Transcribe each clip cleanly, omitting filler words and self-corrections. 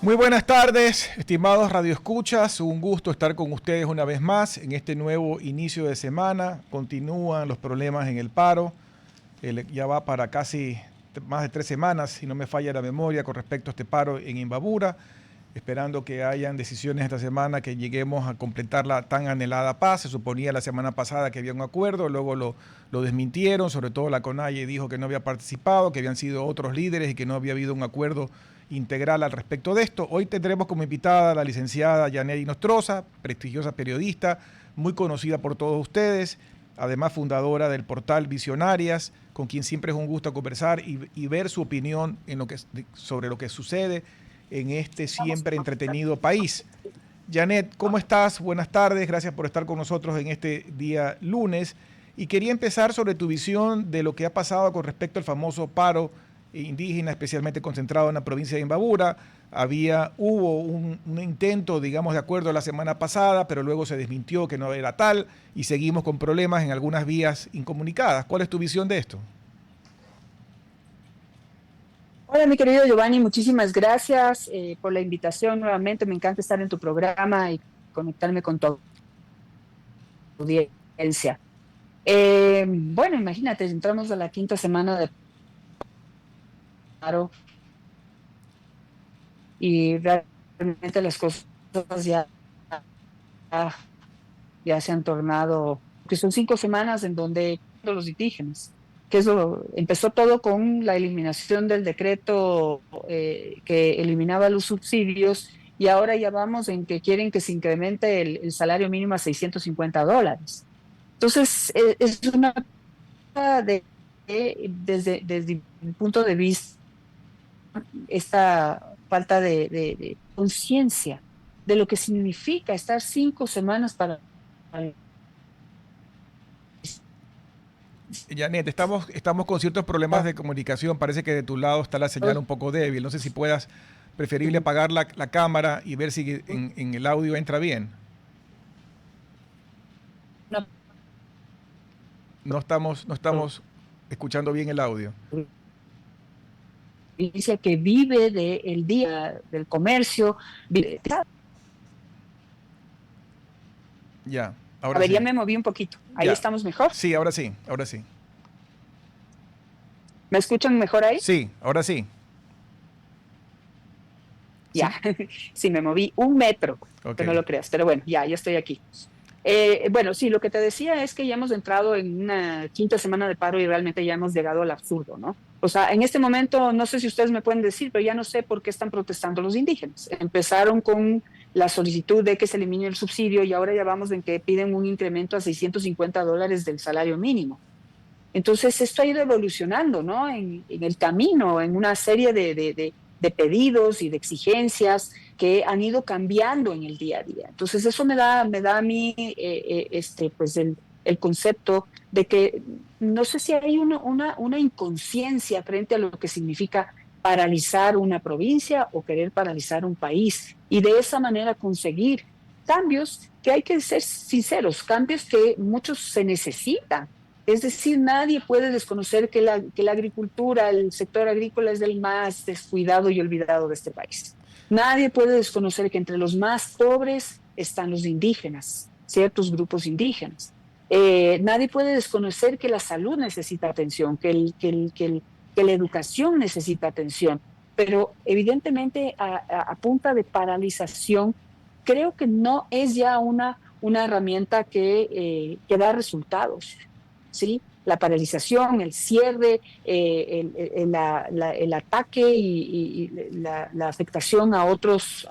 Muy buenas tardes, estimados radioescuchas. Un gusto estar con ustedes una vez más en este nuevo inicio de semana. Continúan los problemas en el paro. Ya va para casi más de 3 semanas, si no me falla la memoria, con respecto a este paro en Imbabura. Esperando que hayan decisiones esta semana, que lleguemos a completar la tan anhelada paz. Se suponía la semana pasada que había un acuerdo, luego lo desmintieron, sobre todo la CONAIE dijo que no había participado, que habían sido otros líderes y que no había habido un acuerdo integral al respecto de esto. Hoy tendremos como invitada a la licenciada Yaneri Nostroza, prestigiosa periodista, muy conocida por todos ustedes, además fundadora del portal Visionarias, con quien siempre es un gusto conversar y ver su opinión sobre lo que sucede en este siempre entretenido país. Janet, ¿cómo estás? Buenas tardes, gracias por estar con nosotros en este día lunes. Y quería empezar sobre tu visión de lo que ha pasado con respecto al famoso paro indígena, especialmente concentrado en la provincia de Imbabura. Hubo un intento, digamos, de acuerdo la semana pasada, pero luego se desmintió que no era tal y seguimos con problemas en algunas vías incomunicadas. ¿Cuál es tu visión de esto? Hola, mi querido Giovanni, muchísimas gracias por la invitación nuevamente. Me encanta estar en tu programa y conectarme con tu audiencia. Bueno, imagínate, entramos a la quinta semana de paro y realmente las cosas ya, ya se han tornado, que son 5 semanas en donde los indígenas, que eso empezó todo con la eliminación del decreto que eliminaba los subsidios y ahora ya vamos en que quieren que se incremente el salario mínimo a $650. Entonces, es una desde mi punto de vista, esta falta de conciencia de lo que significa estar 5 semanas para. Janet, estamos con ciertos problemas de comunicación. Parece que de tu lado está la señal un poco débil. No sé si puedas, preferible apagar la cámara y ver si en el audio entra bien. Una No estamos escuchando bien el audio. provincia que vive del día del comercio. Ya, A ahora ver, ya sí. me moví un poquito. Ahí Ya. estamos mejor. Sí, ahora sí, ahora sí. ¿Me escuchan mejor ahí? Sí, ahora sí. Ya, Sí. sí, me moví 1 metro, Ok. que no lo creas, pero bueno, ya estoy aquí. Bueno, sí, lo que te decía es que ya hemos entrado en una quinta semana de paro y realmente ya hemos llegado al absurdo, ¿no? O sea, en este momento, no sé si ustedes me pueden decir, pero ya no sé por qué están protestando los indígenas. Empezaron con la solicitud de que se elimine el subsidio y ahora ya vamos en que piden un incremento a $650 del salario mínimo. Entonces, esto ha ido evolucionando, ¿no? En el camino, en una serie de pedidos y de exigencias que han ido cambiando en el día a día. Entonces, eso me da a mí pues el concepto de que no sé si hay una inconsciencia frente a lo que significa paralizar una provincia o querer paralizar un país y de esa manera conseguir cambios que hay que ser sinceros, cambios que muchos se necesitan. Es decir, nadie puede desconocer que la agricultura, el sector agrícola es el más descuidado y olvidado de este país. Nadie puede desconocer que entre los más pobres están los indígenas, ciertos grupos indígenas. Nadie puede desconocer que la salud necesita atención, que la educación necesita atención, pero evidentemente a punta de paralización, creo que no es ya una herramienta que da resultados. ¿Sí? La paralización, el cierre, el ataque y la afectación a otros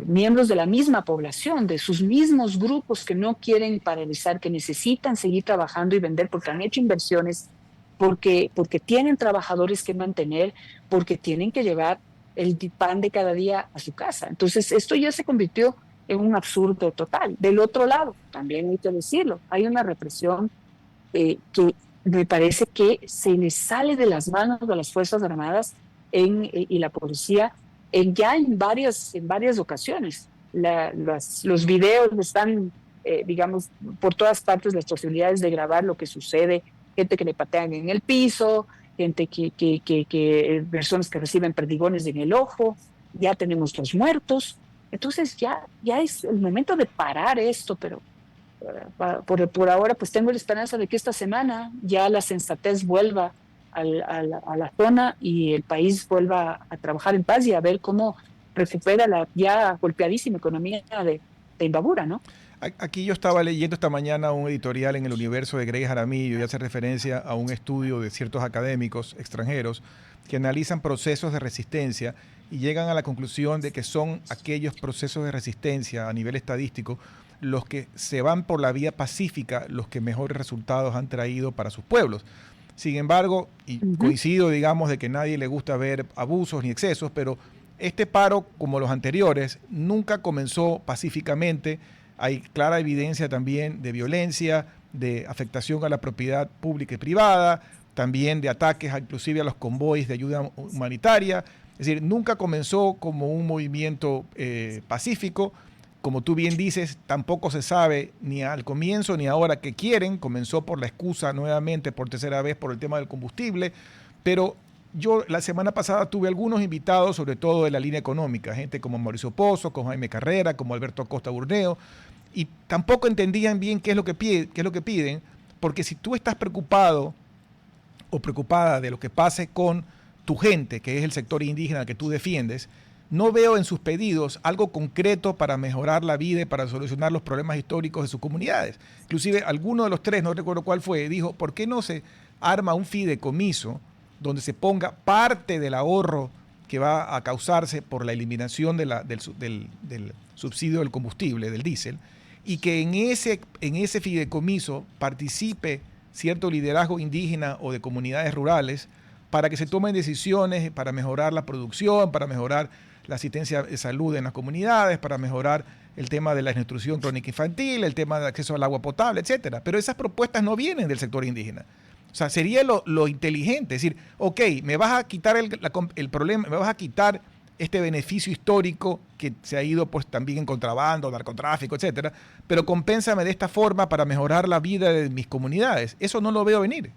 miembros de la misma población, de sus mismos grupos que no quieren paralizar, que necesitan seguir trabajando y vender porque han hecho inversiones, porque tienen trabajadores que mantener, porque tienen que llevar el pan de cada día a su casa. Entonces, esto ya se convirtió en un absurdo total. Del otro lado, también hay que decirlo, hay una represión que me parece que se les sale de las manos de las Fuerzas Armadas y la policía ya en varias ocasiones. Los videos están, digamos, por todas partes las posibilidades de grabar lo que sucede, gente que le patean en el piso, gente personas que reciben perdigones en el ojo, ya tenemos los muertos. Entonces ya es el momento de parar esto, pero por ahora pues tengo la esperanza de que esta semana ya la sensatez vuelva a la zona y el país vuelva a trabajar en paz y a ver cómo recupera la ya golpeadísima economía de Imbabura, ¿no? Aquí yo estaba leyendo esta mañana un editorial en El Universo de Grey Jaramillo y hace referencia a un estudio de ciertos académicos extranjeros que analizan procesos de resistencia y llegan a la conclusión de que son aquellos procesos de resistencia a nivel estadístico los que se van por la vía pacífica, los que mejores resultados han traído para sus pueblos. Sin embargo, y coincido, digamos, de que a nadie le gusta ver abusos ni excesos, pero este paro, como los anteriores, nunca comenzó pacíficamente. Hay clara evidencia también de violencia, de afectación a la propiedad pública y privada, también de ataques inclusive a los convoys de ayuda humanitaria. Es decir, nunca comenzó como un movimiento pacífico. Como tú bien dices, tampoco se sabe ni al comienzo ni ahora qué quieren. Comenzó por la excusa nuevamente, por tercera vez, por el tema del combustible. Pero yo la semana pasada tuve algunos invitados, sobre todo de la línea económica, gente como Mauricio Pozo, como Jaime Carrera, como Alberto Acosta Burneo, y tampoco entendían bien qué es lo que piden, porque si tú estás preocupado o preocupada de lo que pase con tu gente, que es el sector indígena que tú defiendes, no veo en sus pedidos algo concreto para mejorar la vida y para solucionar los problemas históricos de sus comunidades. Inclusive alguno de los tres, no recuerdo cuál fue, dijo, ¿por qué no se arma un fideicomiso donde se ponga parte del ahorro que va a causarse por la eliminación del subsidio del combustible, del diésel, y que en ese fideicomiso participe cierto liderazgo indígena o de comunidades rurales para que se tomen decisiones para mejorar la producción, para mejorar la asistencia de salud en las comunidades, para mejorar el tema de la desnutrición crónica infantil, el tema de acceso al agua potable, etcétera. Pero esas propuestas no vienen del sector indígena. O sea, sería lo inteligente, es decir, ok, me vas a quitar el problema, me vas a quitar este beneficio histórico que se ha ido pues también en contrabando, narcotráfico, etcétera, pero compénsame de esta forma para mejorar la vida de mis comunidades. Eso no lo veo venir.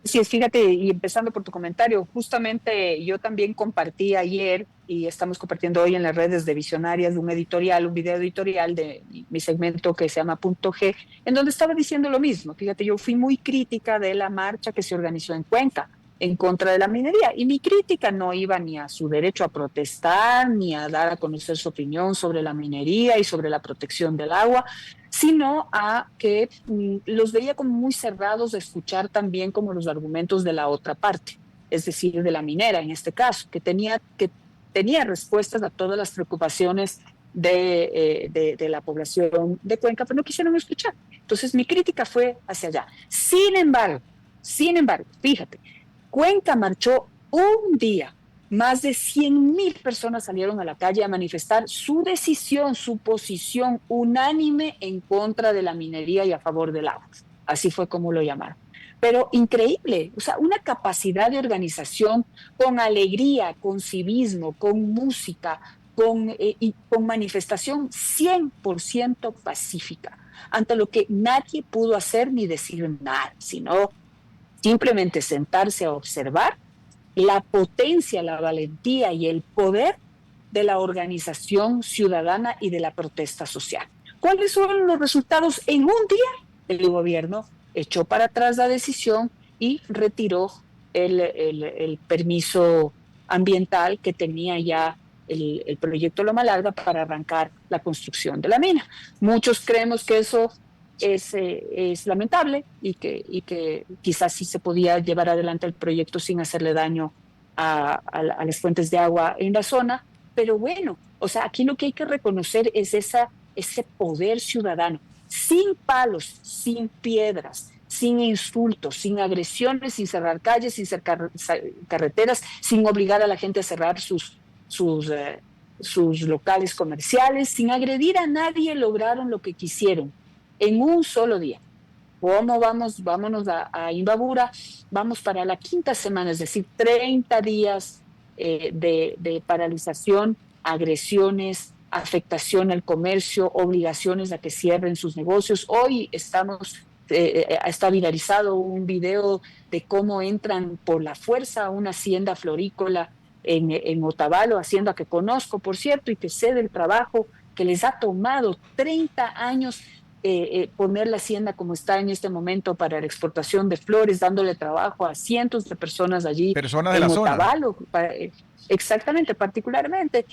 Sí, fíjate, y empezando por tu comentario, justamente yo también compartí ayer y estamos compartiendo hoy en las redes de Visionarias un editorial, un video editorial de mi segmento que se llama Punto G, en donde estaba diciendo lo mismo. Fíjate, yo fui muy crítica de la marcha que se organizó en Cuenca en contra de la minería y mi crítica no iba ni a su derecho a protestar, ni a dar a conocer su opinión sobre la minería y sobre la protección del agua, sino a que los veía como muy cerrados de escuchar también como los argumentos de la otra parte, es decir, de la minera en este caso, que tenía respuestas a todas las preocupaciones de la población de Cuenca, pero no quisieron escuchar. Entonces mi crítica fue hacia allá. Sin embargo, fíjate, Cuenca marchó un día. Más de 100,000 personas salieron a la calle a manifestar su decisión, su posición unánime en contra de la minería y a favor del agua. Así fue como lo llamaron. Pero increíble, o sea, una capacidad de organización con alegría, con civismo, con música, y con manifestación 100% pacífica, ante lo que nadie pudo hacer ni decir nada, sino simplemente sentarse a observar la potencia, la valentía y el poder de la organización ciudadana y de la protesta social. ¿Cuáles fueron los resultados? En un día, el gobierno echó para atrás la decisión y retiró el permiso ambiental que tenía ya el proyecto Loma Larga para arrancar la construcción de la mina. Muchos creemos que eso es lamentable y que quizás sí se podía llevar adelante el proyecto sin hacerle daño a las fuentes de agua en la zona, pero bueno, o sea, aquí lo que hay que reconocer es ese poder ciudadano, sin palos, sin piedras, sin insultos, sin agresiones, sin cerrar calles, sin cerrar carreteras, sin obligar a la gente a cerrar sus locales comerciales, sin agredir a nadie, lograron lo que quisieron en un solo día. ¿Cómo vamos? Vámonos a Imbabura, vamos para la quinta semana, es decir, 30 días de paralización, agresiones, afectación al comercio, obligaciones a que cierren sus negocios. Hoy estamos está viralizado un video de cómo entran por la fuerza a una hacienda florícola en Otavalo, hacienda que conozco, por cierto, y que sé del trabajo que les ha tomado 30 años poner la hacienda como está en este momento para la exportación de flores, dándole trabajo a cientos de personas allí Personas de la en zona. Otavalo, exactamente, particularmente.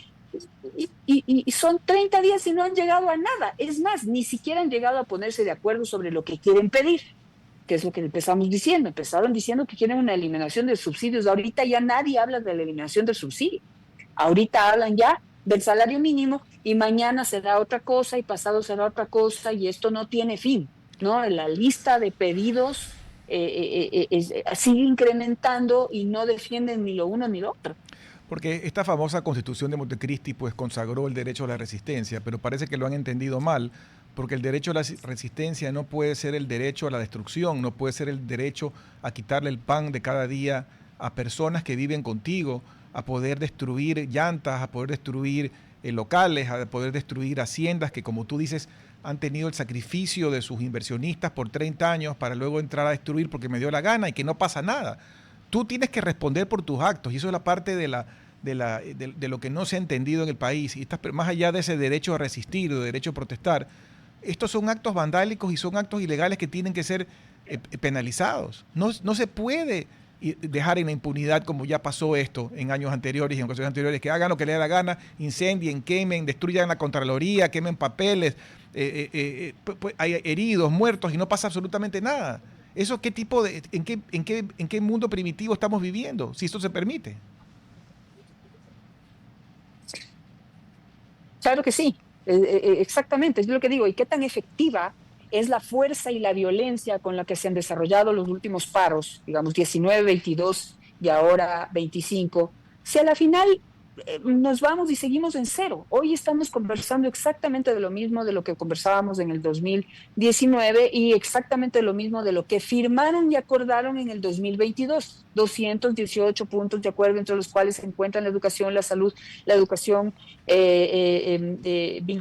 Y son 30 días y no han llegado a nada. Es más, ni siquiera han llegado a ponerse de acuerdo sobre lo que quieren pedir, que es lo que empezamos diciendo. Empezaron diciendo que quieren una eliminación de subsidios. Ahorita ya nadie habla de la eliminación del subsidio. Ahorita hablan ya del salario mínimo y mañana será otra cosa y pasado será otra cosa y esto no tiene fin, ¿no? La lista de pedidos sigue incrementando y no defienden ni lo uno ni lo otro. Porque esta famosa Constitución de Montecristi pues consagró el derecho a la resistencia, pero parece que lo han entendido mal, porque el derecho a la resistencia no puede ser el derecho a la destrucción, no puede ser el derecho a quitarle el pan de cada día a personas que viven contigo, a poder destruir llantas, a poder destruir locales, a poder destruir haciendas que, como tú dices, han tenido el sacrificio de sus inversionistas por 30 años para luego entrar a destruir porque me dio la gana y que no pasa nada. Tú tienes que responder por tus actos y eso es la parte de lo que no se ha entendido en el país. Y más allá de ese derecho a resistir o derecho a protestar, estos son actos vandálicos y son actos ilegales que tienen que ser penalizados. No se puede dejar en la impunidad como ya pasó esto en años anteriores y en ocasiones anteriores, que hagan lo que les dé la gana, incendien, quemen, destruyan la Contraloría, quemen papeles, hay heridos, muertos y no pasa absolutamente nada. ¿Eso qué tipo de, en qué mundo primitivo estamos viviendo, si esto se permite? Claro que sí, exactamente, es lo que digo. ¿Y qué tan efectiva es la fuerza y la violencia con la que se han desarrollado los últimos paros, digamos 19, 22 y ahora 25? Si a la final nos vamos y seguimos en cero. Hoy estamos conversando exactamente de lo mismo de lo que conversábamos en el 2019 y exactamente lo mismo de lo que firmaron y acordaron en el 2022. 218 puntos de acuerdo, entre los cuales se encuentran la educación, la salud, la educación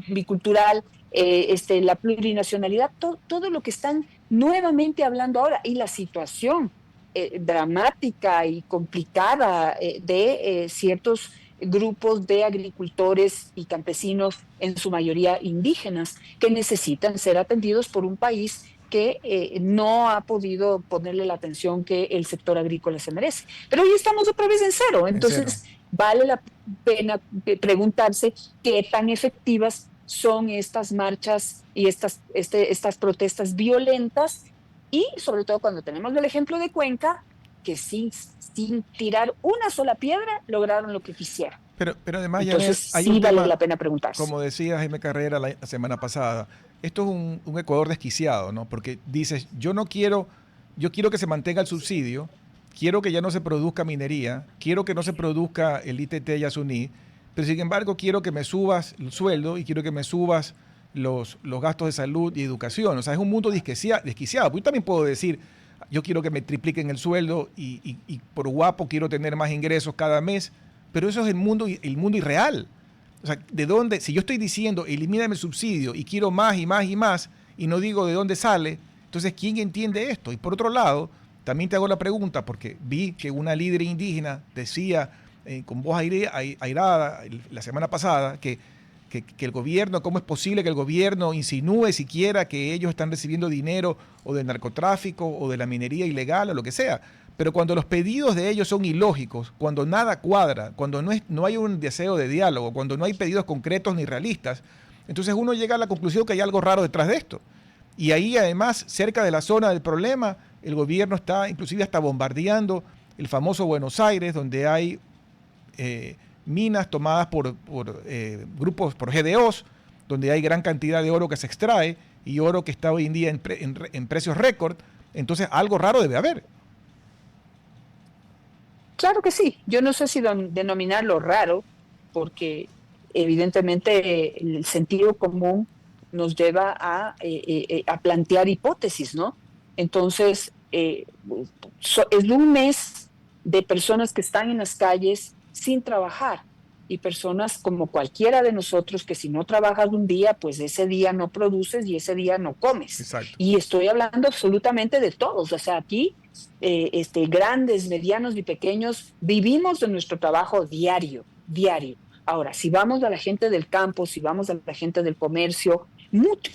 bicultural, la plurinacionalidad, todo lo que están nuevamente hablando ahora y la situación dramática y complicada de ciertos grupos de agricultores y campesinos, en su mayoría indígenas, que necesitan ser atendidos por un país que no ha podido ponerle la atención que el sector agrícola se merece. Pero hoy estamos otra vez en cero, En cero. entonces vale la pena preguntarse qué tan efectivas son estas marchas y estas protestas violentas y sobre todo cuando tenemos el ejemplo de Cuenca, que sin tirar una sola piedra lograron lo que quisieron. Pero además, Janet, Entonces hay un sí vale tema, la pena preguntarse. como decía Jaime Carrera la semana pasada, esto es un Ecuador desquiciado, ¿no? Porque dices, yo quiero que se mantenga el subsidio, quiero que ya no se produzca minería, quiero que no se produzca el ITT Yasuní, pero sin embargo quiero que me subas el sueldo y quiero que me subas los gastos de salud y educación. O sea, es un mundo desquiciado. Yo también puedo decir, yo quiero que me tripliquen el sueldo y por guapo quiero tener más ingresos cada mes, pero eso es el mundo irreal. O sea, ¿de dónde? Si yo estoy diciendo, elimíname el subsidio y quiero más y más y más, y no digo de dónde sale, entonces, ¿quién entiende esto? Y por otro lado, también te hago la pregunta, porque vi que una líder indígena decía con voz airada la semana pasada que el gobierno, ¿cómo es posible que el gobierno insinúe siquiera que ellos están recibiendo dinero o del narcotráfico o de la minería ilegal o lo que sea? Pero cuando los pedidos de ellos son ilógicos, cuando nada cuadra, cuando no hay un deseo de diálogo, cuando no hay pedidos concretos ni realistas, entonces uno llega a la conclusión que hay algo raro detrás de esto. Y ahí además, cerca de la zona del problema, el gobierno está inclusive hasta bombardeando el famoso Buenos Aires, donde hay minas tomadas por grupos, por GDOs, donde hay gran cantidad de oro que se extrae y oro que está hoy en día en precios récord. Entonces algo raro debe haber. Claro que sí. Yo no sé si denominarlo raro, porque evidentemente el sentido común nos lleva a plantear hipótesis, ¿no? Entonces, es un mes de personas que están en las calles sin trabajar, y personas como cualquiera de nosotros que si no trabajas un día, pues ese día no produces y ese día no comes. Exacto. Y estoy hablando absolutamente de todos. O sea, aquí grandes, medianos y pequeños vivimos de nuestro trabajo diario, diario. Ahora, si vamos a la gente del campo, si vamos a la gente del comercio,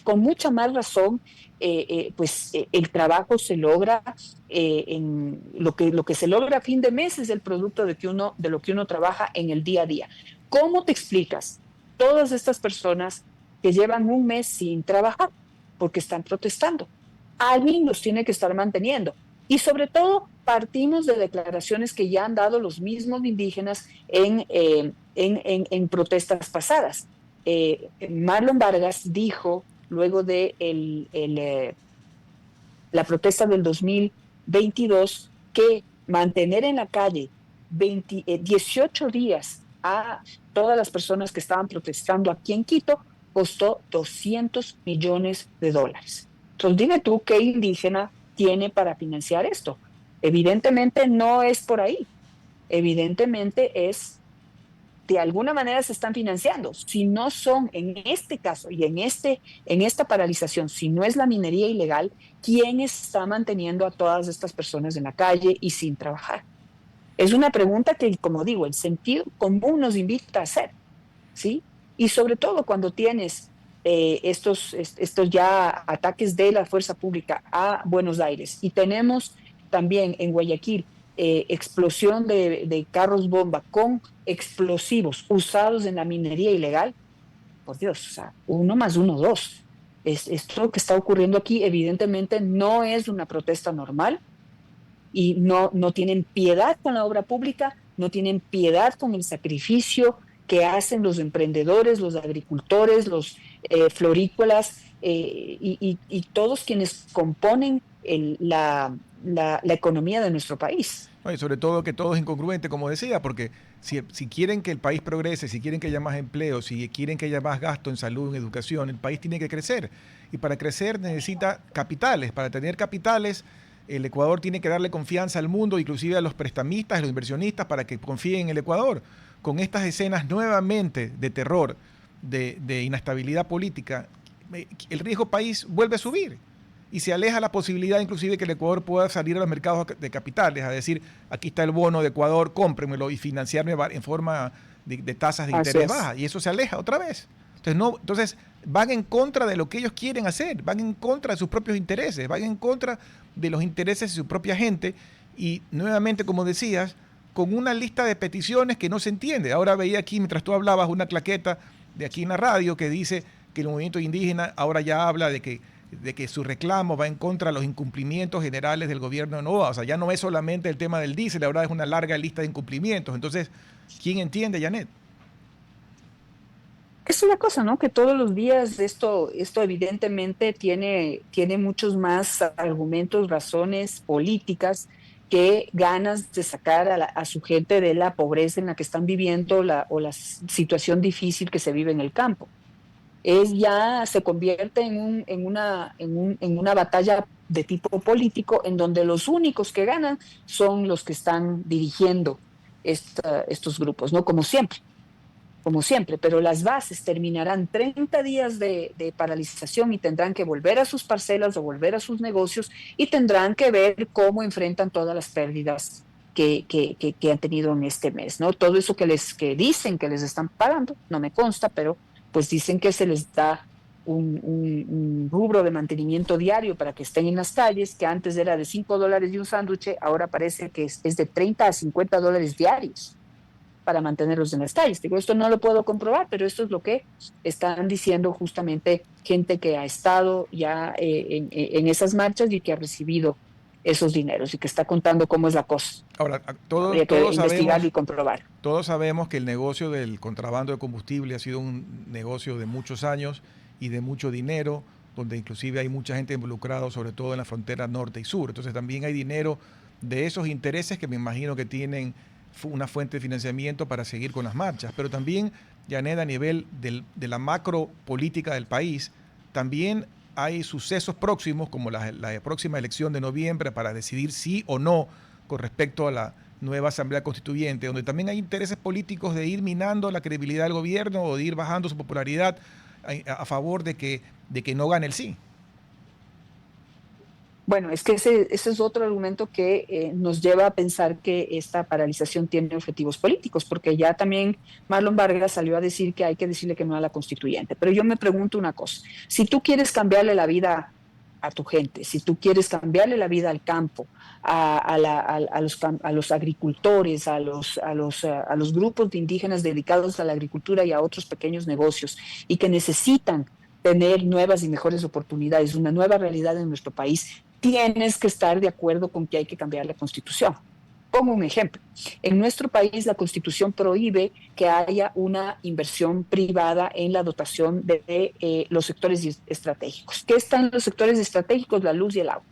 con mucha más razón, el trabajo se logra en lo que se logra a fin de mes es el producto de lo que uno trabaja en el día a día. ¿Cómo te explicas todas estas personas que llevan un mes sin trabajar porque están protestando? Alguien los tiene que estar manteniendo. Y sobre todo, partimos de declaraciones que ya han dado los mismos indígenas en protestas pasadas. Marlon Vargas dijo, luego de la protesta del 2022, que mantener en la calle 18 días a todas las personas que estaban protestando aquí en Quito costó $200 millones. Entonces dime tú qué indígena tiene para financiar esto. Evidentemente no es por ahí, evidentemente es de alguna manera se están financiando. Si no son, en este caso y en esta paralización, si no es la minería ilegal, ¿quién está manteniendo a todas estas personas en la calle y sin trabajar? Es una pregunta que, como digo, el sentido común nos invita a hacer, ¿sí? Y sobre todo cuando tienes estos ya ataques de la fuerza pública a Buenos Aires y tenemos también en Guayaquil explosión de carros bomba con explosivos usados en la minería ilegal, por Dios, o sea, 1 más 1, 2. Esto que está ocurriendo aquí evidentemente no es una protesta normal y no tienen piedad con la obra pública, no tienen piedad con el sacrificio que hacen los emprendedores, los agricultores, los florícolas y todos quienes componen la economía de nuestro país. ¿No? Y sobre todo que todo es incongruente, como decía, porque si quieren que el país progrese, si quieren que haya más empleo, si quieren que haya más gasto en salud, en educación, el país tiene que crecer. Y para crecer necesita capitales. Para tener capitales, el Ecuador tiene que darle confianza al mundo, inclusive a los prestamistas, a los inversionistas, para que confíen en el Ecuador. Con estas escenas nuevamente de terror, de inestabilidad política, el riesgo país vuelve a subir y se aleja la posibilidad inclusive que el Ecuador pueda salir a los mercados de capitales, a decir, aquí está el bono de Ecuador, cómpremelo y financiarme en forma de tasas de interés bajas. Y eso se aleja otra vez. Entonces van en contra de lo que ellos quieren hacer, van en contra de sus propios intereses, van en contra de los intereses de su propia gente y nuevamente, como decías, con una lista de peticiones que no se entiende. Ahora veía aquí, mientras tú hablabas, una claqueta de aquí en la radio que dice que el movimiento indígena ahora ya habla de que su reclamo va en contra de los incumplimientos generales del gobierno de Novoa. O sea, ya no es solamente el tema del diésel, ahora es una larga lista de incumplimientos. Entonces, ¿quién entiende, Janet? Es una cosa, ¿no? Que todos los días esto evidentemente tiene muchos más argumentos, razones políticas que ganas de sacar a su gente de la pobreza en la que están viviendo o la situación difícil que se vive en el campo. Ya se convierte en una batalla de tipo político en donde los únicos que ganan son los que están dirigiendo estos grupos, ¿no? Como siempre, pero las bases terminarán 30 días de paralización y tendrán que volver a sus parcelas o volver a sus negocios y tendrán que ver cómo enfrentan todas las pérdidas que han tenido en este mes, ¿no? Todo eso que dicen que les están pagando, no me consta, pero pues dicen que se les da un rubro de mantenimiento diario para que estén en las calles, que antes era de $5 y un sándwich, ahora parece que es de $30 a $50 diarios para mantenerlos en las calles. Digo, esto no lo puedo comprobar, pero esto es lo que están diciendo justamente gente que ha estado ya en esas marchas y que ha recibido esos dineros y que está contando cómo es la cosa. Ahora, Habría que investigarlo y comprobar. todos sabemos que el negocio del contrabando de combustible ha sido un negocio de muchos años y de mucho dinero, donde inclusive hay mucha gente involucrada, sobre todo en la frontera norte y sur. Entonces también hay dinero de esos intereses que me imagino que tienen una fuente de financiamiento para seguir con las marchas. Pero también, Janet, a nivel de la macro política del país, también hay sucesos próximos, como la próxima elección de noviembre, para decidir sí o no con respecto a la nueva Asamblea Constituyente, donde también hay intereses políticos de ir minando la credibilidad del gobierno o de ir bajando su popularidad a favor de que no gane el sí. Bueno, es que ese es otro argumento que nos lleva a pensar que esta paralización tiene objetivos políticos, porque ya también Marlon Vargas salió a decir que hay que decirle que no a la constituyente. Pero yo me pregunto una cosa, si tú quieres cambiarle la vida a tu gente, si tú quieres cambiarle la vida al campo, a los agricultores, a los grupos de indígenas dedicados a la agricultura y a otros pequeños negocios, y que necesitan tener nuevas y mejores oportunidades, una nueva realidad en nuestro país, tienes que estar de acuerdo con que hay que cambiar la Constitución. Pongo un ejemplo. En nuestro país la Constitución prohíbe que haya una inversión privada en la dotación de los sectores estratégicos. ¿Qué están los sectores estratégicos? La luz y el agua.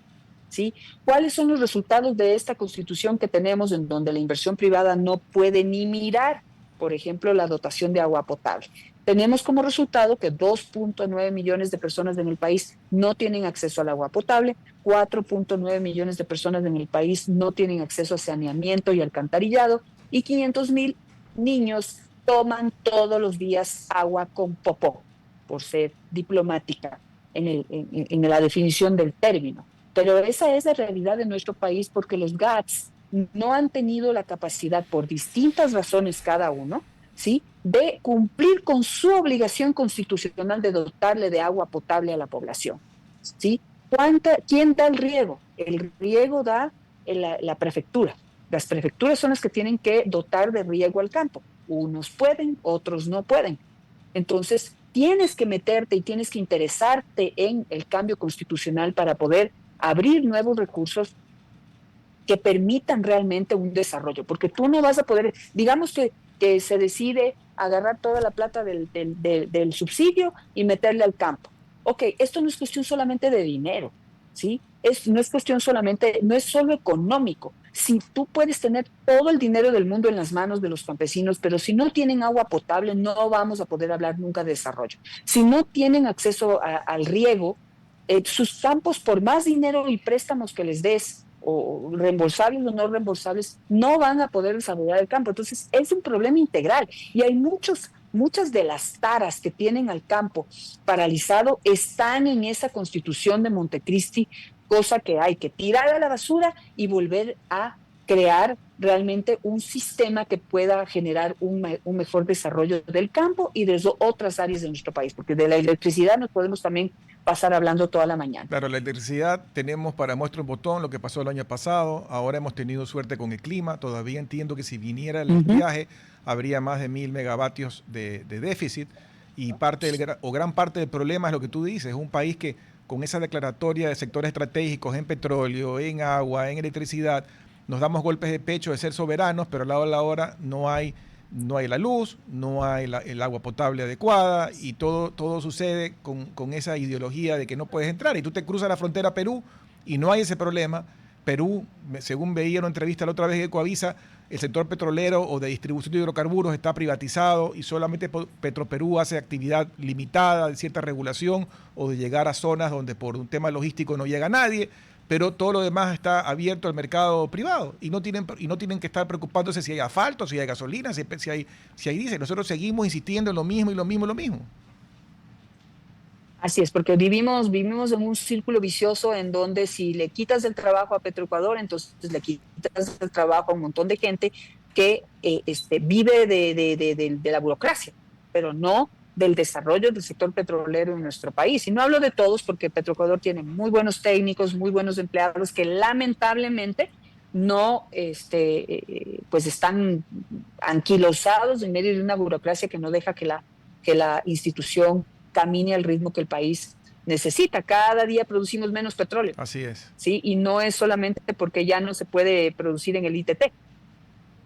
¿Sí? ¿Cuáles son los resultados de esta Constitución que tenemos en donde la inversión privada no puede ni mirar, por ejemplo, la dotación de agua potable? Tenemos como resultado que 2.9 millones de personas en el país no tienen acceso al agua potable, 4.9 millones de personas en el país no tienen acceso a saneamiento y alcantarillado, y 500,000 niños toman todos los días agua con popó, por ser diplomática en la definición del término. Pero esa es la realidad de nuestro país porque los GATS no han tenido la capacidad, por distintas razones cada uno, ¿sí?, de cumplir con su obligación constitucional de dotarle de agua potable a la población. ¿Sí? ¿Quién da el riego? El riego da la prefectura. Las prefecturas son las que tienen que dotar de riego al campo. Unos pueden, otros no pueden. Entonces, tienes que meterte y tienes que interesarte en el cambio constitucional para poder abrir nuevos recursos que permitan realmente un desarrollo, porque tú no vas a poder, digamos que se decide agarrar toda la plata del subsidio y meterle al campo. Ok, esto no es cuestión solamente de dinero, ¿sí? No es cuestión solamente, no es solo económico. Si tú puedes tener todo el dinero del mundo en las manos de los campesinos, pero si no tienen agua potable, no vamos a poder hablar nunca de desarrollo. Si no tienen acceso al riego, sus campos, por más dinero y préstamos que les des, o reembolsables o no reembolsables, no van a poder desarrollar el campo. Entonces, es un problema integral y hay muchas de las taras que tienen al campo paralizado están en esa Constitución de Montecristi, cosa que hay que tirar a la basura y volver a crear realmente un sistema que pueda generar un mejor desarrollo del campo y de otras áreas de nuestro país, porque de la electricidad nos podemos también pasar hablando toda la mañana. Claro, la electricidad tenemos para muestra un botón lo que pasó el año pasado, ahora hemos tenido suerte con el clima, todavía entiendo que si viniera el viaje habría más de 1.000 megavatios de déficit y gran parte del problema es lo que tú dices, es un país que con esa declaratoria de sectores estratégicos en petróleo, en agua, en electricidad, nos damos golpes de pecho de ser soberanos, pero al lado de la hora no hay la luz, no hay el agua potable adecuada y todo sucede con esa ideología de que no puedes entrar. Y tú te cruzas la frontera a Perú y no hay ese problema. Perú, según veía en una entrevista la otra vez en Ecoavisa, el sector petrolero o de distribución de hidrocarburos está privatizado y solamente Petroperú hace actividad limitada de cierta regulación o de llegar a zonas donde por un tema logístico no llega nadie, pero todo lo demás está abierto al mercado privado y no tienen que estar preocupándose si hay asfalto, si hay gasolina, si hay diésel. Nosotros seguimos insistiendo en lo mismo. Así es, porque vivimos en un círculo vicioso en donde si le quitas el trabajo a Petroecuador, entonces le quitas el trabajo a un montón de gente que vive de la burocracia, pero no del desarrollo del sector petrolero en nuestro país. Y no hablo de todos porque Petroecuador tiene muy buenos técnicos, muy buenos empleados que lamentablemente no pues están anquilosados en medio de una burocracia que no deja que la institución camine al ritmo que el país necesita. Cada día producimos menos petróleo. Así es. ¿Sí? Y no es solamente porque ya no se puede producir en el ITT,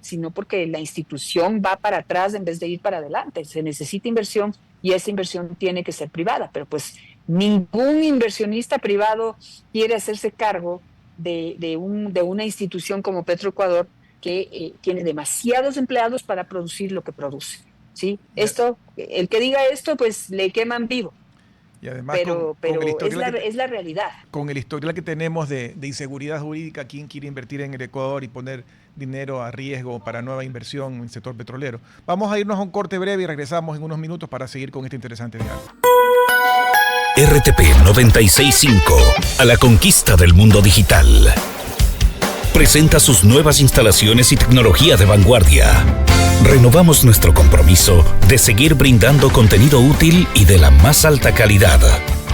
sino porque la institución va para atrás en vez de ir para adelante. Se necesita inversión y esa inversión tiene que ser privada, pero pues ningún inversionista privado quiere hacerse cargo de una institución como Petroecuador que tiene demasiados empleados para producir lo que produce. ¿Sí? El que diga esto, pues le queman vivo. Y además con el historial es la realidad. Con el historial que tenemos de inseguridad jurídica, ¿quién quiere invertir en el Ecuador y poner dinero a riesgo para nueva inversión en el sector petrolero? Vamos a irnos a un corte breve y regresamos en unos minutos para seguir con este interesante diálogo. RTP 96.5, a la conquista del mundo digital. Presenta sus nuevas instalaciones y tecnología de vanguardia. Renovamos nuestro compromiso de seguir brindando contenido útil y de la más alta calidad.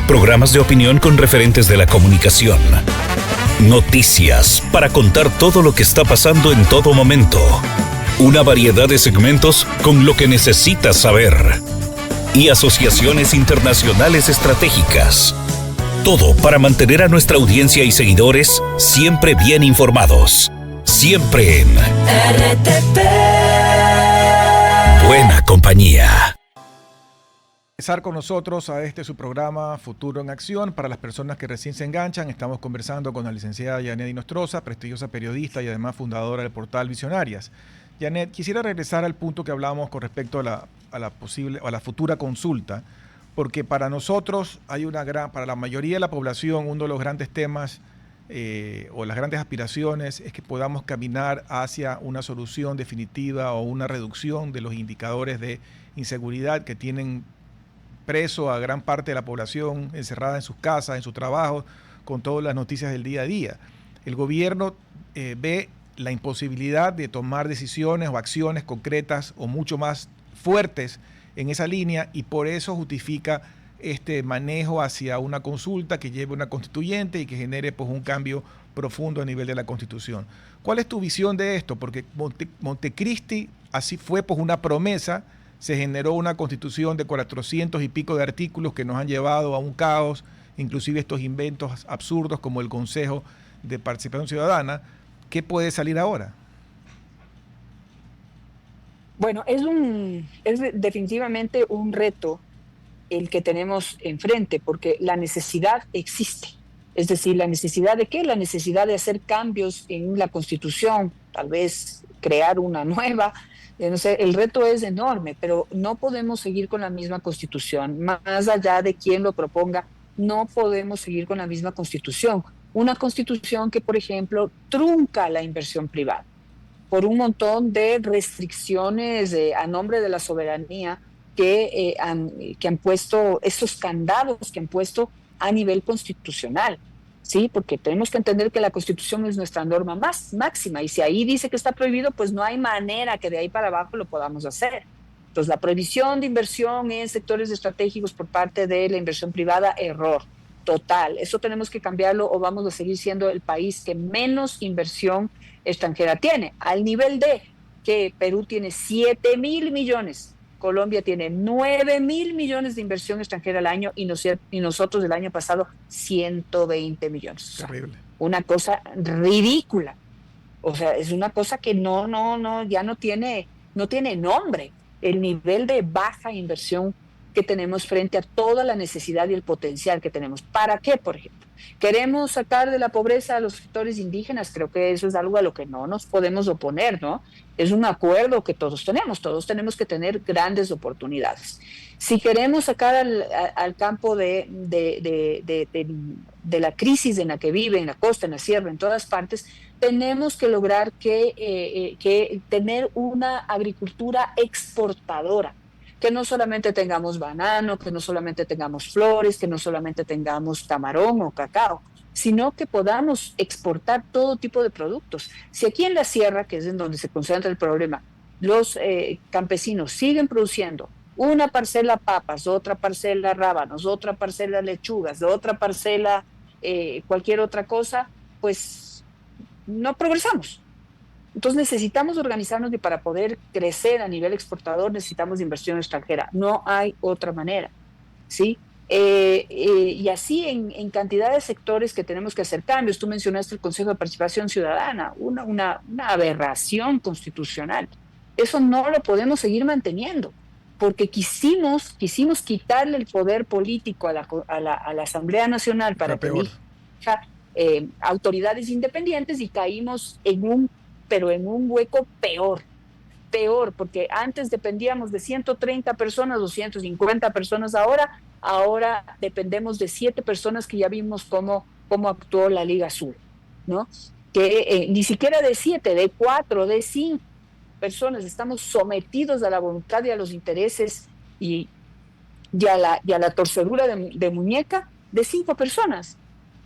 Programas de opinión con referentes de la comunicación. Noticias para contar todo lo que está pasando en todo momento. Una variedad de segmentos con lo que necesitas saber. Y asociaciones internacionales estratégicas. Todo para mantener a nuestra audiencia y seguidores siempre bien informados. Siempre en RTP. Buena compañía. Empezar con nosotros a su programa Futuro en Acción. Para las personas que recién se enganchan, estamos conversando con la licenciada Yanet Inostroza, prestigiosa periodista y además fundadora del portal Visionarias. Yanet, quisiera regresar al punto que hablábamos con respecto a la futura consulta, porque para nosotros para la mayoría de la población, uno de los grandes temas o las grandes aspiraciones es que podamos caminar hacia una solución definitiva o una reducción de los indicadores de inseguridad que tienen preso a gran parte de la población encerrada en sus casas, en sus trabajos, con todas las noticias del día a día. El gobierno ve la imposibilidad de tomar decisiones o acciones concretas o mucho más fuertes en esa línea y por eso justifica este manejo hacia una consulta que lleve una constituyente y que genere pues un cambio profundo a nivel de la Constitución. ¿Cuál es tu visión de esto? Porque Montecristi así fue pues una promesa, se generó una constitución de 400 y pico de artículos que nos han llevado a un caos, inclusive estos inventos absurdos como el Consejo de Participación Ciudadana. ¿Qué puede salir ahora? Bueno, es definitivamente un reto el que tenemos enfrente, porque la necesidad existe. Es decir, ¿la necesidad de qué? La necesidad de hacer cambios en la Constitución, tal vez crear una nueva. No sé, el reto es enorme, pero no podemos seguir con la misma Constitución. Más allá de quien lo proponga, no podemos seguir con la misma Constitución. Una Constitución que, por ejemplo, trunca la inversión privada por un montón de restricciones a nombre de la soberanía que han puesto, estos candados que han puesto a nivel constitucional, ¿sí? Porque tenemos que entender que la Constitución es nuestra norma máxima y si ahí dice que está prohibido, pues no hay manera que de ahí para abajo lo podamos hacer. Entonces, la prohibición de inversión en sectores estratégicos por parte de la inversión privada, error total. Eso tenemos que cambiarlo o vamos a seguir siendo el país que menos inversión extranjera tiene, al nivel de que Perú tiene 7.000 millones, Colombia tiene 9.000 millones de inversión extranjera al año y nosotros el año pasado 120 millones. Terrible. Una cosa ridícula. O sea, es una cosa que ya no tiene nombre. El nivel de baja inversión que tenemos frente a toda la necesidad y el potencial que tenemos. ¿Para qué, por ejemplo? ¿Queremos sacar de la pobreza a los sectores indígenas? Creo que eso es algo a lo que no nos podemos oponer, ¿no? Es un acuerdo que todos tenemos que tener grandes oportunidades. Si queremos sacar al campo de la crisis en la que vive, en la costa, en la sierra, en todas partes, tenemos que lograr que tener una agricultura exportadora, que no solamente tengamos banano, que no solamente tengamos flores, que no solamente tengamos camarón o cacao, sino que podamos exportar todo tipo de productos. Si aquí en la sierra, que es en donde se concentra el problema, los campesinos siguen produciendo una parcela papas, otra parcela rábanos, otra parcela lechugas, otra parcela cualquier otra cosa, pues no progresamos. Entonces necesitamos organizarnos y para poder crecer a nivel exportador necesitamos inversión extranjera. No hay otra manera, ¿sí? Y así en cantidad de sectores que tenemos que hacer cambios. Tú mencionaste el Consejo de Participación Ciudadana, una aberración constitucional. Eso no lo podemos seguir manteniendo, porque quisimos quitarle el poder político a la Asamblea Nacional para que elija autoridades independientes y caímos en un hueco peor, peor, porque antes dependíamos de 130 personas, 250 personas ahora dependemos de 7 personas que ya vimos cómo actuó la Liga Azul, ¿no? Que ni siquiera de 7, de 4, de 5 personas, estamos sometidos a la voluntad y a los intereses y a la torcedura de muñeca de 5 personas.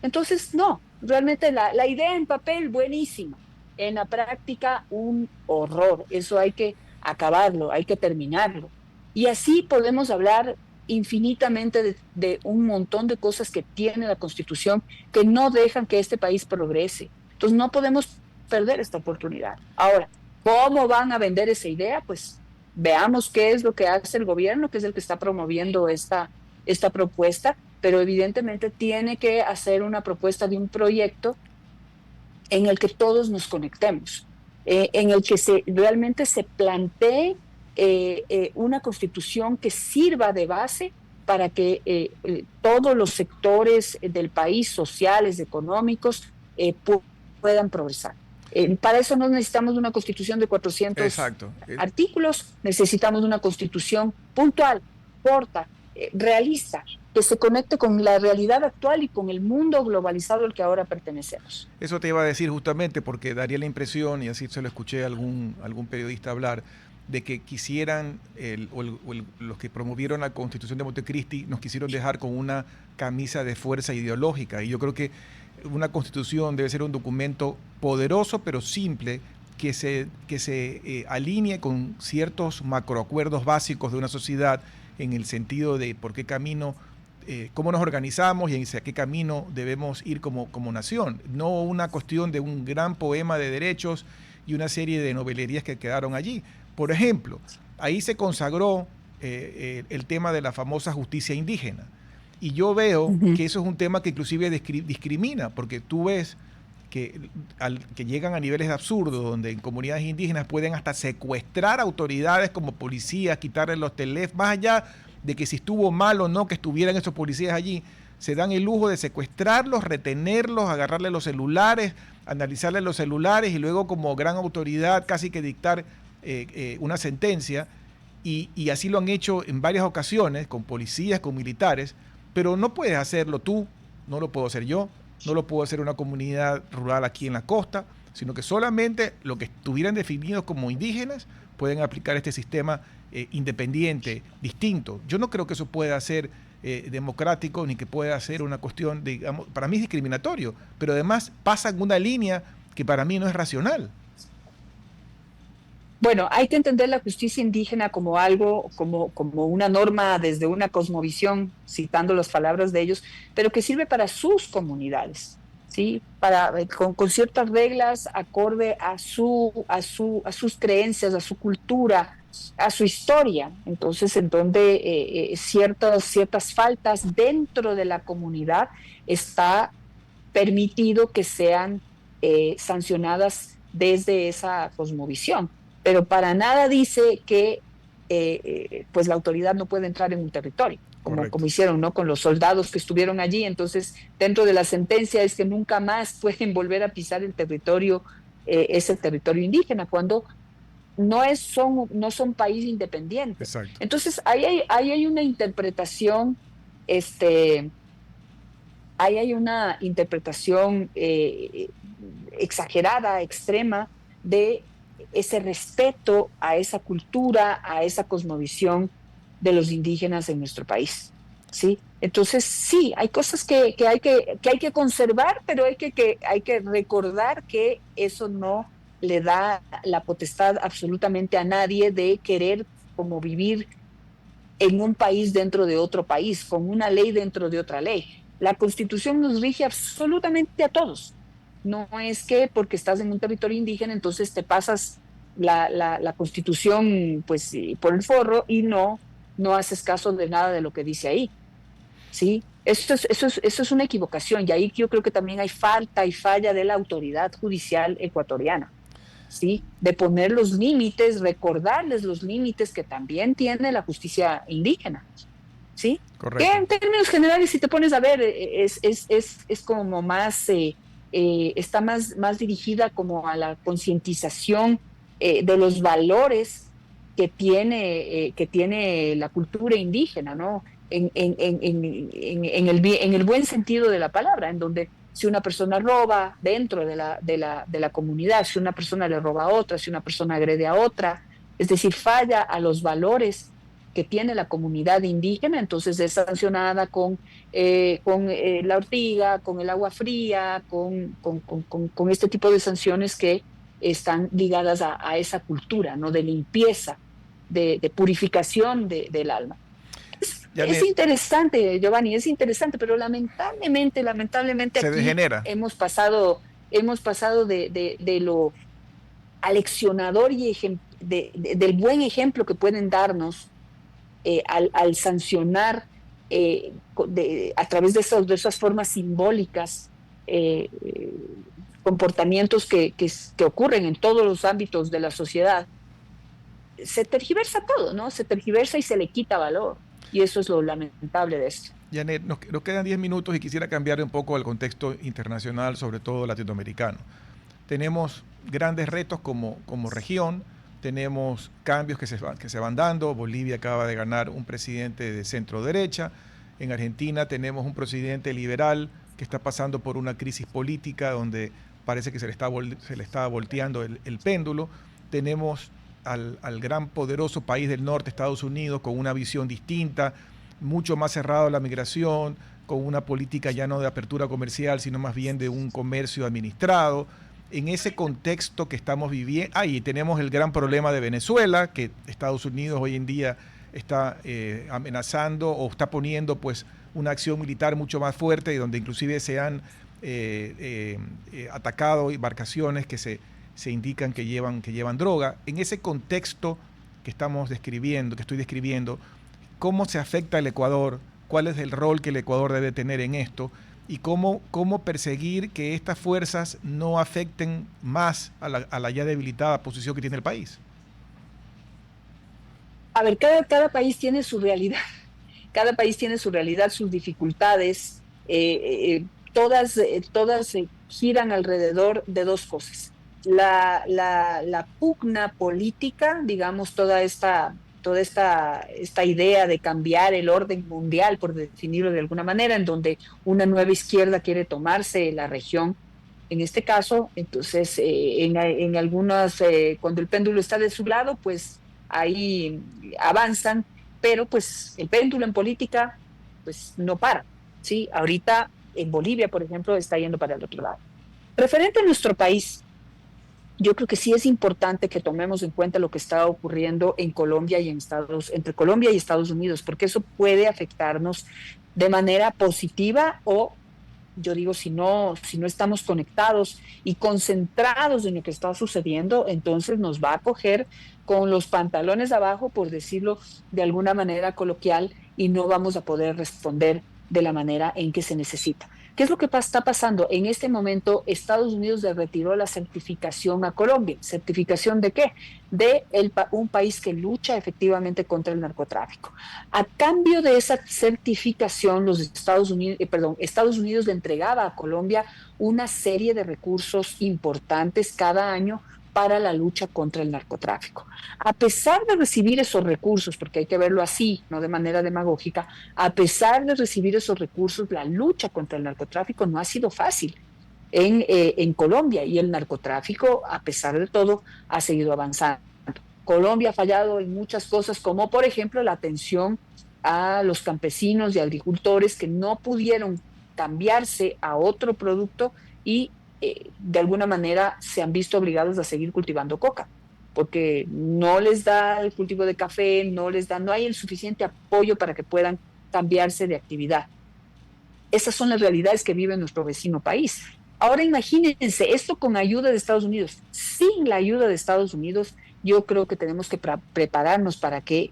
Entonces, no, realmente la idea en papel, buenísima. En la práctica, un horror. Eso hay que acabarlo, hay que terminarlo. Y así podemos hablar infinitamente de un montón de cosas que tiene la Constitución que no dejan que este país progrese. Entonces, no podemos perder esta oportunidad. Ahora, ¿cómo van a vender esa idea? Pues veamos qué es lo que hace el gobierno, que es el que está promoviendo esta propuesta, pero evidentemente tiene que hacer una propuesta de un proyecto en el que todos nos conectemos, en el que realmente se plantee una constitución que sirva de base para que todos los sectores del país, sociales, económicos, puedan progresar. Para eso no necesitamos una constitución de 400 artículos, necesitamos una constitución puntual, corta, realista, que se conecte con la realidad actual y con el mundo globalizado al que ahora pertenecemos. Eso te iba a decir justamente porque daría la impresión, y así se lo escuché a algún periodista hablar, de que quisieran, los que promovieron la Constitución de Montecristi, nos quisieron dejar con una camisa de fuerza ideológica. Y yo creo que una Constitución debe ser un documento poderoso, pero simple, que se alinee con ciertos macroacuerdos básicos de una sociedad en el sentido de por qué camino, cómo nos organizamos y hacia qué camino debemos ir como nación. No una cuestión de un gran poema de derechos y una serie de novelerías que quedaron allí. Por ejemplo, ahí se consagró el tema de la famosa justicia indígena. Y yo veo que eso es un tema que inclusive discrimina, porque tú ves que llegan a niveles absurdos, donde en comunidades indígenas pueden hasta secuestrar autoridades como policías, quitarles los teléfonos, más allá de que si estuvo mal o no que estuvieran esos policías allí, se dan el lujo de secuestrarlos, retenerlos, agarrarle los celulares, analizarle los celulares y luego como gran autoridad casi que dictar una sentencia, y así lo han hecho en varias ocasiones con policías, con militares, pero no puedes hacerlo tú, no lo puedo hacer yo, no lo puedo hacer una comunidad rural aquí en la costa, sino que solamente lo que estuvieran definidos como indígenas pueden aplicar este sistema independiente, distinto. Yo no creo que eso pueda ser democrático ni que pueda ser una cuestión, digamos, para mí es discriminatorio, pero además pasa en una línea que para mí no es racional. Bueno, hay que entender la justicia indígena como algo, como una norma desde una cosmovisión, citando las palabras de ellos, pero que sirve para sus comunidades, ¿sí? Con ciertas reglas acorde a sus creencias, a su cultura, a su historia. Entonces, en donde ciertas faltas dentro de la comunidad está permitido que sean sancionadas desde esa cosmovisión. Pero para nada dice que pues la autoridad no puede entrar en un territorio, como hicieron, ¿no?, con los soldados que estuvieron allí. Entonces, dentro de la sentencia es que nunca más pueden volver a pisar el territorio, ese territorio indígena, cuando no son país independiente. Exacto. Entonces, ahí hay una interpretación, exagerada, extrema, de ese respeto a esa cultura, a esa cosmovisión de los indígenas en nuestro país, ¿sí? Entonces, sí, hay cosas que hay que conservar, pero hay que recordar que eso no le da la potestad absolutamente a nadie de querer como vivir en un país dentro de otro país, con una ley dentro de otra ley. La Constitución nos rige absolutamente a todos. No es que porque estás en un territorio indígena, entonces te pasas la Constitución pues por el forro y no haces caso de nada de lo que dice ahí, ¿sí? Eso es una equivocación, y ahí yo creo que también hay falta y falla de la autoridad judicial ecuatoriana, ¿sí? De poner los límites, recordarles los límites que también tiene la justicia indígena, ¿sí? Correcto. Que en términos generales, si te pones a ver, es como más... está más dirigida como a la concientización de los valores que tiene la cultura indígena, ¿no? En el buen sentido de la palabra, en donde si una persona roba dentro de la comunidad, si una persona le roba a otra, si una persona agrede a otra, es decir, falla a los valores que tiene la comunidad indígena, entonces es sancionada con la ortiga, con el agua fría, con este tipo de sanciones que están ligadas a esa cultura, ¿no? De limpieza, de purificación del alma. Es interesante, Giovanni, es interesante, pero lamentablemente se aquí degenera. hemos pasado de lo aleccionador y del buen ejemplo que pueden darnos al sancionar a través de esas formas simbólicas comportamientos que ocurren en todos los ámbitos de la sociedad. Se tergiversa todo, ¿no? Se tergiversa y se le quita valor. Y eso es lo lamentable de esto. Janet, nos quedan 10 minutos y quisiera cambiar un poco el contexto internacional, sobre todo latinoamericano. Tenemos grandes retos como región, tenemos cambios que se van dando. Bolivia acaba de ganar un presidente de centro derecha. En Argentina tenemos un presidente liberal que está pasando por una crisis política donde parece que se le está volteando el péndulo. Tenemos al gran poderoso país del norte, Estados Unidos, con una visión distinta, mucho más cerrado a la migración, con una política ya no de apertura comercial, sino más bien de un comercio administrado. En ese contexto que estamos viviendo, y tenemos el gran problema de Venezuela, que Estados Unidos hoy en día está amenazando o está poniendo pues una acción militar mucho más fuerte, y donde inclusive se han atacado embarcaciones que se indican que llevan droga. En ese contexto que estoy describiendo, ¿cómo se afecta el Ecuador? ¿Cuál es el rol que el Ecuador debe tener en esto? ¿Y cómo perseguir que estas fuerzas no afecten más a la ya debilitada posición que tiene el país? A ver, cada país tiene su realidad. Cada país tiene su realidad, sus dificultades. Todas giran alrededor de dos cosas. La pugna política, digamos, toda esta idea de cambiar el orden mundial, por definirlo de alguna manera, en donde una nueva izquierda quiere tomarse la región. En este caso, entonces, en algunas, cuando el péndulo está de su lado, pues ahí avanzan, pero pues el péndulo en política, pues no para, ¿sí? Ahorita en Bolivia, por ejemplo, está yendo para el otro lado. Referente a nuestro país, yo creo que sí es importante que tomemos en cuenta lo que está ocurriendo en Colombia y entre Colombia y Estados Unidos, porque eso puede afectarnos de manera positiva o, yo digo, si no estamos conectados y concentrados en lo que está sucediendo, entonces nos va a coger con los pantalones abajo, por decirlo de alguna manera coloquial, y no vamos a poder responder de la manera en que se necesita. ¿Qué es lo que está pasando? En este momento, Estados Unidos le retiró la certificación a Colombia. ¿Certificación de qué? Un país que lucha efectivamente contra el narcotráfico. A cambio de esa certificación, Estados Unidos le entregaba a Colombia una serie de recursos importantes cada año para la lucha contra el narcotráfico. A pesar de recibir esos recursos, porque hay que verlo así, no de manera demagógica, a pesar de recibir esos recursos, la lucha contra el narcotráfico no ha sido fácil en Colombia, y el narcotráfico, a pesar de todo, ha seguido avanzando. Colombia ha fallado en muchas cosas, como por ejemplo la atención a los campesinos y agricultores que no pudieron cambiarse a otro producto y de alguna manera se han visto obligados a seguir cultivando coca, porque no les da el cultivo de café, no hay el suficiente apoyo para que puedan cambiarse de actividad. Esas son las realidades que vive nuestro vecino país. Ahora imagínense esto con ayuda de Estados Unidos. Sin la ayuda de Estados Unidos, yo creo que tenemos que prepararnos para que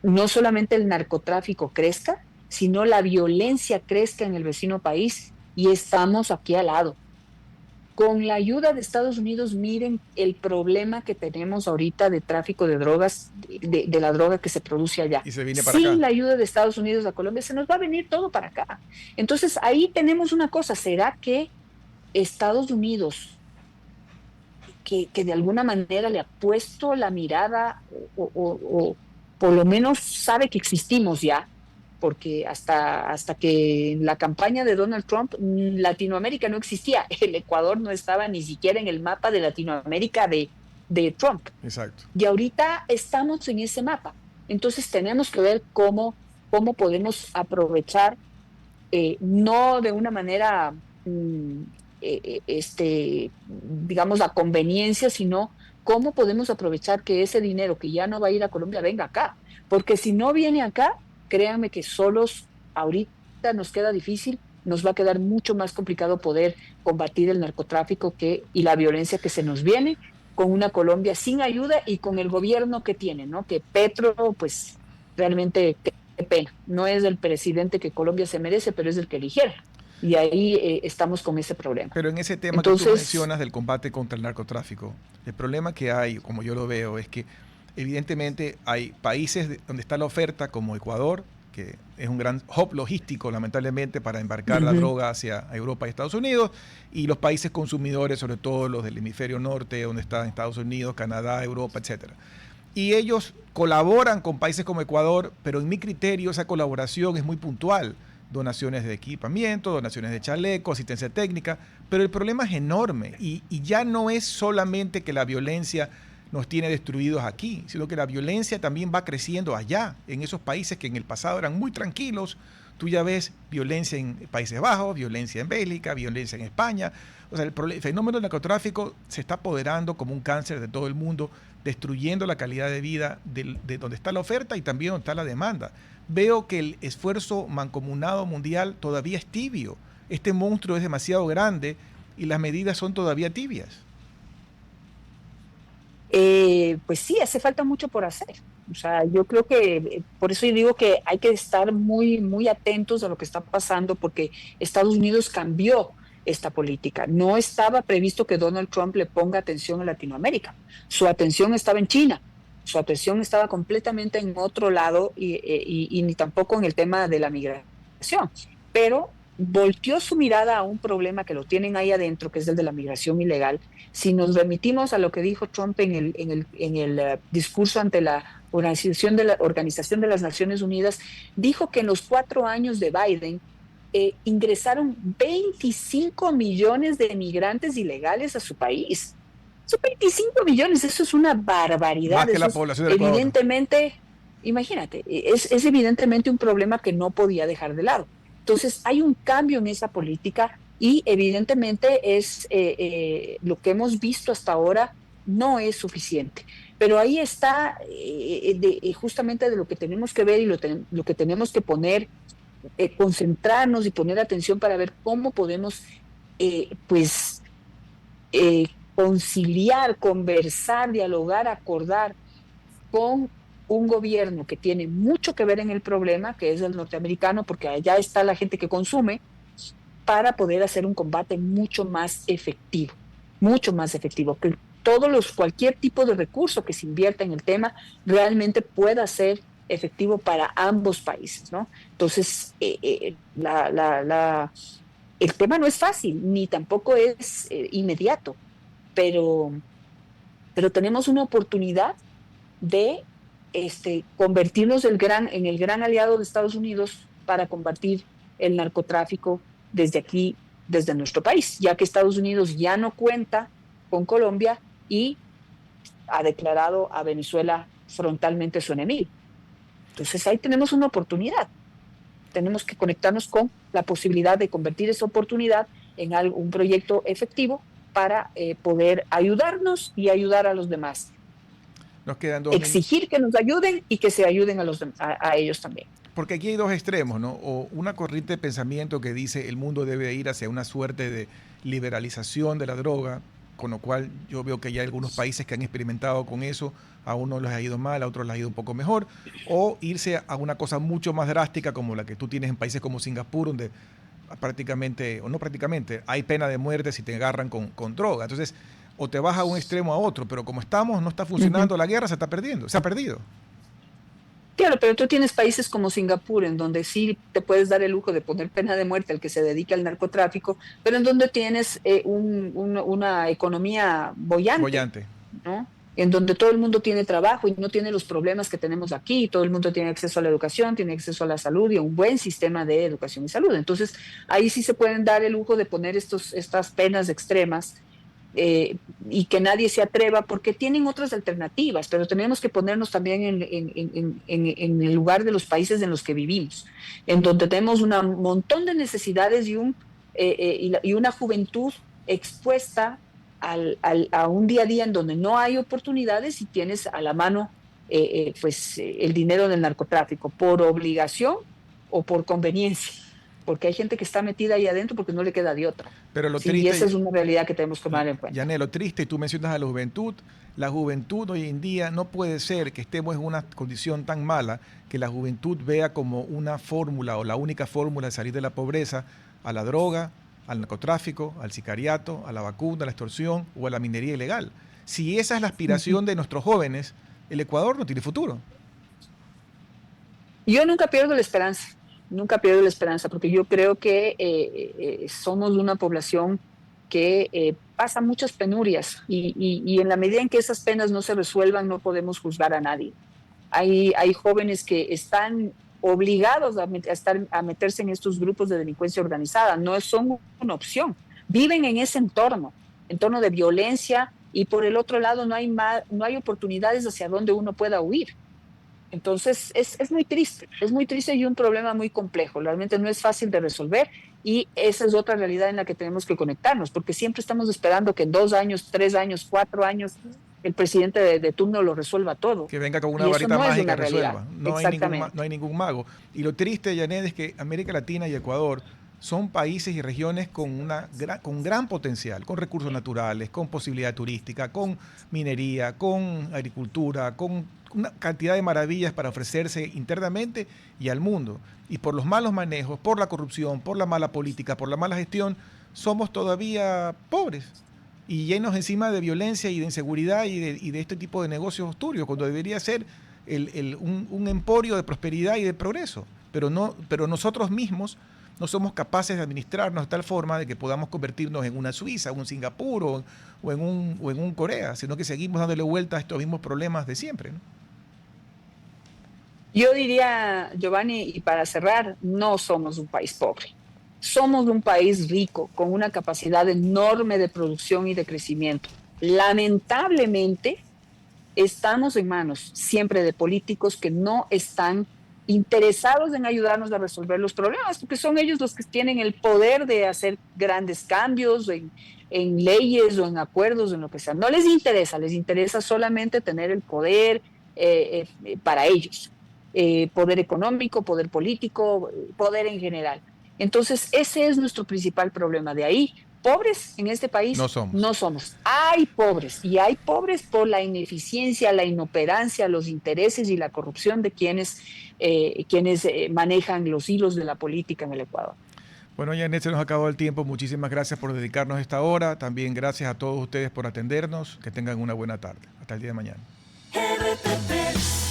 no solamente el narcotráfico crezca, sino la violencia crezca en el vecino país, y estamos aquí al lado. Con la ayuda de Estados Unidos, miren el problema que tenemos ahorita de tráfico de drogas, de la droga que se produce allá. Y se viene para acá. Sin la ayuda de Estados Unidos a Colombia, se nos va a venir todo para acá. Entonces, ahí tenemos una cosa. ¿Será que Estados Unidos que de alguna manera le ha puesto la mirada o por lo menos sabe que existimos ya, porque hasta que en la campaña de Donald Trump Latinoamérica no existía, el Ecuador no estaba ni siquiera en el mapa de Latinoamérica de Trump. Exacto. Y ahorita estamos en ese mapa. Entonces tenemos que ver cómo podemos aprovechar, no de una manera, digamos, la conveniencia, sino cómo podemos aprovechar que ese dinero que ya no va a ir a Colombia venga acá. Porque si no viene acá, créanme que solos ahorita nos queda difícil, nos va a quedar mucho más complicado poder combatir el narcotráfico y la violencia que se nos viene con una Colombia sin ayuda y con el gobierno que tiene, ¿no? Que Petro, pues realmente qué pena. No es el presidente que Colombia se merece, pero es el que eligieron. Y ahí estamos con ese problema. Pero en ese tema que tú mencionas del combate contra el narcotráfico, el problema que hay, como yo lo veo, es que evidentemente hay países donde está la oferta, como Ecuador, que es un gran hub logístico, lamentablemente, para embarcar la droga hacia Europa y Estados Unidos, y los países consumidores, sobre todo los del hemisferio norte, donde están Estados Unidos, Canadá, Europa, etcétera. Y ellos colaboran con países como Ecuador, pero en mi criterio esa colaboración es muy puntual. Donaciones de equipamiento, donaciones de chaleco, asistencia técnica, pero el problema es enorme y ya no es solamente que la violencia nos tiene destruidos aquí, sino que la violencia también va creciendo allá, en esos países que en el pasado eran muy tranquilos. Tú ya ves violencia en Países Bajos, violencia en Bélgica, violencia en España. O sea, el fenómeno del narcotráfico se está apoderando como un cáncer de todo el mundo, destruyendo la calidad de vida de donde está la oferta y también donde está la demanda. Veo que el esfuerzo mancomunado mundial todavía es tibio. Este monstruo es demasiado grande y las medidas son todavía tibias. Pues sí, hace falta mucho por hacer. O sea, yo creo que, por eso yo digo que hay que estar muy, muy atentos a lo que está pasando, porque Estados Unidos cambió esta política. No estaba previsto que Donald Trump le ponga atención a Latinoamérica. Su atención estaba en China. Su atención estaba completamente en otro lado y ni tampoco en el tema de la migración. Pero volteó su mirada a un problema que lo tienen ahí adentro, que es el de la migración ilegal. Si nos remitimos a lo que dijo Trump en el discurso ante la Organización de las Naciones Unidas, dijo que en los 4 años de Biden ingresaron 25 millones de migrantes ilegales a su país. Son 25 millones, eso es una barbaridad. Más que eso la población del Ecuador. Evidentemente, imagínate, es evidentemente un problema que no podía dejar de lado. Entonces, hay un cambio en esa política y evidentemente es lo que hemos visto hasta ahora no es suficiente. Pero ahí está justamente de lo que tenemos que ver y lo que tenemos que poner, concentrarnos y poner atención para ver cómo podemos, conciliar, conversar, dialogar, acordar con un gobierno que tiene mucho que ver en el problema, que es el norteamericano, porque allá está la gente que consume, para poder hacer un combate mucho más efectivo, que cualquier tipo de recurso que se invierta en el tema realmente pueda ser efectivo para ambos países, ¿no? Entonces, el tema no es fácil, ni tampoco es inmediato, pero tenemos una oportunidad de convertirnos en el gran aliado de Estados Unidos para combatir el narcotráfico desde aquí, desde nuestro país, ya que Estados Unidos ya no cuenta con Colombia y ha declarado a Venezuela frontalmente su enemigo. Entonces ahí tenemos una oportunidad. Tenemos que conectarnos con la posibilidad de convertir esa oportunidad en un proyecto efectivo para poder ayudarnos y ayudar a los demás. Nos quedan 2 Exigir que nos ayuden y que se ayuden a ellos también. Porque aquí hay 2 extremos, ¿no? O una corriente de pensamiento que dice el mundo debe ir hacia una suerte de liberalización de la droga, con lo cual yo veo que hay algunos países que han experimentado con eso, a unos les ha ido mal, a otros les ha ido un poco mejor, o irse a una cosa mucho más drástica como la que tú tienes en países como Singapur, donde prácticamente, o no prácticamente, hay pena de muerte si te agarran con droga. Entonces, o te vas a un extremo a otro, pero como estamos, no está funcionando, la guerra se está perdiendo, se ha perdido. Claro, pero tú tienes países como Singapur, en donde sí te puedes dar el lujo de poner pena de muerte al que se dedica al narcotráfico, pero en donde tienes una economía boyante, ¿no? En donde todo el mundo tiene trabajo y no tiene los problemas que tenemos aquí, todo el mundo tiene acceso a la educación, tiene acceso a la salud y a un buen sistema de educación y salud. Entonces, ahí sí se pueden dar el lujo de poner estas penas extremas, y que nadie se atreva, porque tienen otras alternativas, pero tenemos que ponernos también en el lugar de los países en los que vivimos, en donde tenemos un montón de necesidades y una juventud expuesta a un día a día en donde no hay oportunidades y tienes a la mano el dinero del narcotráfico, por obligación o por conveniencia. Porque hay gente que está metida ahí adentro porque no le queda de otra. Pero lo sí, triste, y esa es una realidad que tenemos que tomar en cuenta. Yané, lo triste, y tú mencionas a la juventud hoy en día no puede ser que estemos en una condición tan mala que la juventud vea como una fórmula o la única fórmula de salir de la pobreza a la droga, al narcotráfico, al sicariato, a la vacuna, a la extorsión o a la minería ilegal. Si esa es la aspiración de nuestros jóvenes, el Ecuador no tiene futuro. Yo nunca pierdo la esperanza. Nunca pierdo la esperanza, porque yo creo que somos una población que pasa muchas penurias y en la medida en que esas penas no se resuelvan no podemos juzgar a nadie. Hay jóvenes que están obligados a meterse en estos grupos de delincuencia organizada, no son una opción, viven en ese entorno de violencia, y por el otro lado no hay oportunidades hacia donde uno pueda huir. Entonces es muy triste y un problema muy complejo, realmente no es fácil de resolver, y esa es otra realidad en la que tenemos que conectarnos, porque siempre estamos esperando que en 2 años, 3 años, 4 años el presidente de turno lo resuelva todo. Que venga con una varita mágica y resuelva. No hay ningún mago. Y lo triste, Yanet, es que América Latina y Ecuador son países y regiones con gran potencial, con recursos naturales, con posibilidad turística, con minería, con agricultura, con una cantidad de maravillas para ofrecerse internamente y al mundo. Y por los malos manejos, por la corrupción, por la mala política, por la mala gestión, somos todavía pobres y llenos encima de violencia y de inseguridad y de este tipo de negocios turbios, cuando debería ser un emporio de prosperidad y de progreso. Pero nosotros mismos no somos capaces de administrarnos de tal forma de que podamos convertirnos en una Suiza, un Singapur o en un Corea, sino que seguimos dándole vuelta a estos mismos problemas de siempre, ¿no? Yo diría, Giovanni, y para cerrar, no somos un país pobre. Somos un país rico, con una capacidad enorme de producción y de crecimiento. Lamentablemente, estamos en manos siempre de políticos que no están interesados en ayudarnos a resolver los problemas, porque son ellos los que tienen el poder de hacer grandes cambios en leyes o en acuerdos, en lo que sea. No les interesa solamente tener el poder para ellos. Poder económico, poder político, poder en general. Entonces, ese es nuestro principal problema. De ahí, pobres en este país no somos. Hay pobres, y hay pobres por la ineficiencia, la inoperancia, los intereses y la corrupción de quienes manejan los hilos de la política en el Ecuador. Bueno, Yanet, se nos acabó el tiempo. Muchísimas gracias por dedicarnos esta hora. También gracias a todos ustedes por atendernos. Que tengan una buena tarde. Hasta el día de mañana.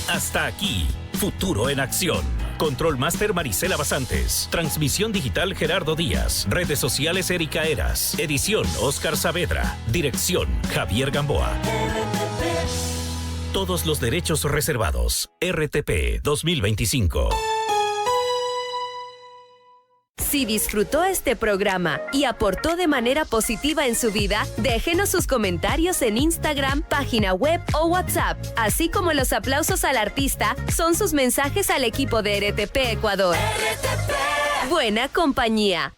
Hasta aquí, Futuro en Acción. Control Master Marisela Basantes. Transmisión digital Gerardo Díaz. Redes sociales Erika Eras. Edición Oscar Saavedra. Dirección Javier Gamboa. Todos los derechos reservados. RTP 2025. Si disfrutó este programa y aportó de manera positiva en su vida, déjenos sus comentarios en Instagram, página web o WhatsApp, así como los aplausos al artista son sus mensajes al equipo de RTP Ecuador. RTP. Buena compañía.